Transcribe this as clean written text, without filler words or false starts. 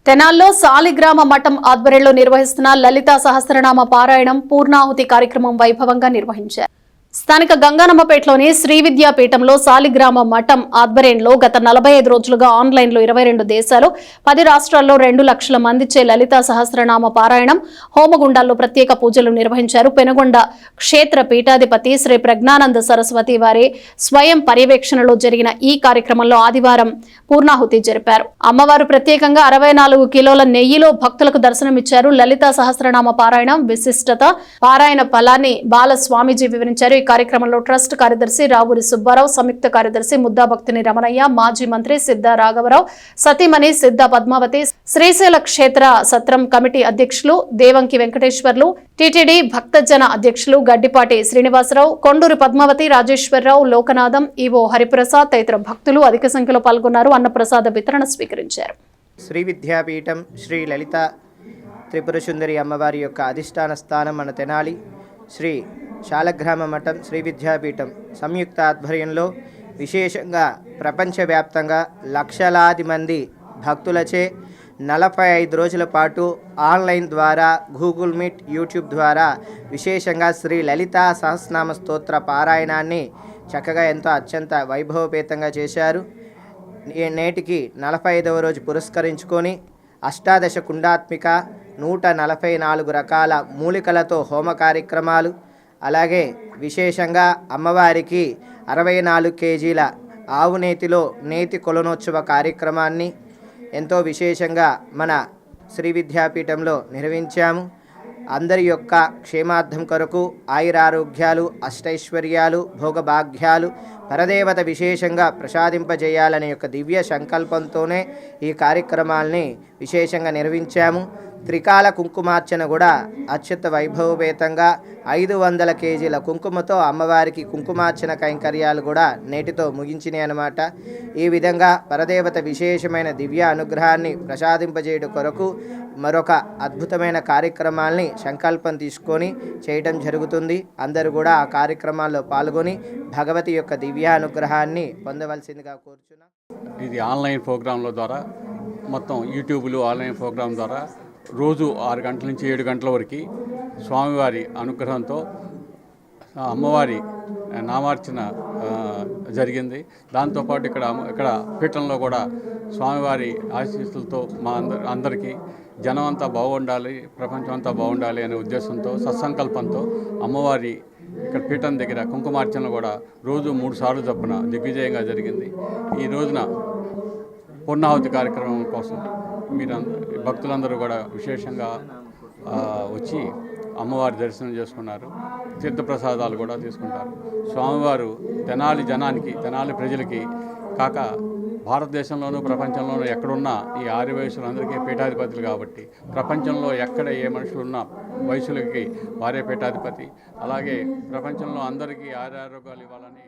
తెనాల్లో సాలిగ్రామ మఠం ఆధ్వర్యంలో నిర్వహిస్తున్న లలితా సహస్రనామ పారాయణం పూర్ణాహుతి కార్యక్రమం వైభవంగా నిర్వహించారు. స్థానిక గంగానమ్మపేటలోని శ్రీ విద్యాపీఠంలో సాలిగ్రామ మఠం ఆధ్వర్యంలో గత 45 రోజులుగా ఆన్లైన్లో 22 దేశాలు 10 రాష్ట్రాల్లో 2 లక్షల మందిచే లలితా సహస్రనామ పారాయణం హోమగుండాల్లో ప్రత్యేక పూజలు నిర్వహించారు. పెనుగొండ క్షేత్ర పీఠాధిపతి శ్రీ ప్రజ్ఞానంద సరస్వతి వారి స్వయం పర్యవేక్షణలో జరిగిన ఈ కార్యక్రమంలో ఆదివారం పూర్ణాహుతి జరిపారు. అమ్మవారు ప్రత్యేకంగా 64 కిలోల నెయ్యిలో భక్తులకు దర్శనమిచ్చారు. లలితా సహస్రనామ పారాయణం విశిష్టత పారాయణ ఫలాన్ని బాల స్వామీజీ వివరించారు. ఈ కార్యక్రమంలో ట్రస్ట్ కార్యదర్శి రావూరి సుబ్బారావు, సంయుక్త కార్యదర్శి ముద్దాభక్తిని రమణయ్య, మాజీ మంత్రి సిద్ధ రాఘవరావు, సతీమణి సిద్ధ పద్మావతి, శ్రీశైల క్షేత్ర సత్రం కమిటీ అధ్యక్షులు దేవంకి వెంకటేశ్వర్లు, టీటీడీ భక్తజన అధ్యక్షులు గడ్డిపాటి శ్రీనివాసరావు, కొండూరి పద్మావతి, రాజేశ్వరరావు, లోకనాథం, ఈవో హరిప్రసాద్ తదితర భక్తులు అధిక సంఖ్యలో పాల్గొన్నారు. అన్నప్రసాద వితరణ స్వీకరించారు. శ్రీ విద్యాపీఠం శ్రీ లలిత త్రిపుర సుందరి అమ్మవారి యొక్క అధిష్టాన స్థానం మన తెనాలి శ్రీ శాలగ్రామ మఠం శ్రీ విద్యాపీఠం సంయుక్త ఆధ్వర్యంలో విశేషంగా ప్రపంచవ్యాప్తంగా లక్షలాది మంది భక్తులచే 45 రోజుల పాటు ఆన్లైన్ ద్వారా గూగుల్ మీట్, యూట్యూబ్ ద్వారా విశేషంగా శ్రీ లలితా సహస్రనామ స్తోత్ర పారాయణాన్ని చక్కగా ఎంతో అత్యంత వైభవపేతంగా చేశారు. నేటికి 45వ రోజు పురస్కరించుకొని అష్టాదశ కుండాత్మిక 144 రకాల మూలికలతో హోమ కార్యక్రమాలు, అలాగే విశేషంగా అమ్మవారికి 64 కేజీల ఆవు నేతిలో నేతి కొలనోత్సవ కార్యక్రమాన్ని ఎంతో విశేషంగా మన శ్రీ విద్యాపీఠంలో నిర్వహించాము. అందరి యొక్క క్షేమార్థం కొరకు ఆయురారోగ్యాలు, అష్టైశ్వర్యాలు, భోగభాగ్యాలు పరదేవత విశేషంగా ప్రసాదింపజేయాలనే యొక్క దివ్య సంకల్పంతోనే ఈ కార్యక్రమాల్ని విశేషంగా నిర్వహించాము. త్రికాల కుంకుమార్చన కూడా అత్యంత వైభవపేతంగా 500 కేజీల కుంకుమతో అమ్మవారికి కుంకుమార్చన కైంకర్యాలు కూడా నేటితో ముగించినాయి అన్నమాట. ఈ విధంగా పరదేవత విశేషమైన దివ్య అనుగ్రహాన్ని ప్రసాదింపజేయడం కొరకు మరొక అద్భుతమైన కార్యక్రమాల్ని సంకల్పం తీసుకొని చేయడం జరుగుతుంది. అందరూ కూడా ఆ కార్యక్రమాల్లో పాల్గొని భగవతి యొక్క దివ్య అనుగ్రహాన్ని పొందవలసిందిగా కోరుచున్నాం. ఇది ఆన్లైన్ ప్రోగ్రాంల ద్వారా మొత్తం యూట్యూబ్లు ఆన్లైన్ ప్రోగ్రాం ద్వారా రోజు 6 గంటల నుంచి 7 గంటల వరకు స్వామివారి అనుగ్రహంతో అమ్మవారి నామార్చన జరిగింది. దాంతోపాటు ఇక్కడ పీఠంలో కూడా స్వామివారి ఆశీస్సులతో మా అందరికీ జనం అంతా బాగుండాలి, ప్రపంచం అంతా బాగుండాలి అనే ఉద్దేశంతో సత్సంకల్పంతో అమ్మవారి ఇక్కడ పీఠం దగ్గర కుంకుమార్చన కూడా రోజు 3 సార్లు చొప్పున దిగ్విజయంగా జరిగింది. ఈ రోజున పూర్ణాహుతి కార్యక్రమం కోసం భక్తులందరూ కూడా విశేషంగా వచ్చి అమ్మవారి దర్శనం చేసుకున్నారు. తీర్థప్రసాదాలు కూడా తీసుకుంటారు. స్వామివారు తెనాలి జనానికి, తెనాలి ప్రజలకి కాక భారతదేశంలోనూ ప్రపంచంలోనూ ఎక్కడున్నా ఈ ఆర్య వయసులందరికీ పీఠాధిపతులు కాబట్టి ప్రపంచంలో ఎక్కడ ఏ మనుషులున్నా వయసులకి వారే పీఠాధిపతి. అలాగే ప్రపంచంలో అందరికీ ఆరోగ్యాలు ఇవ్వాలని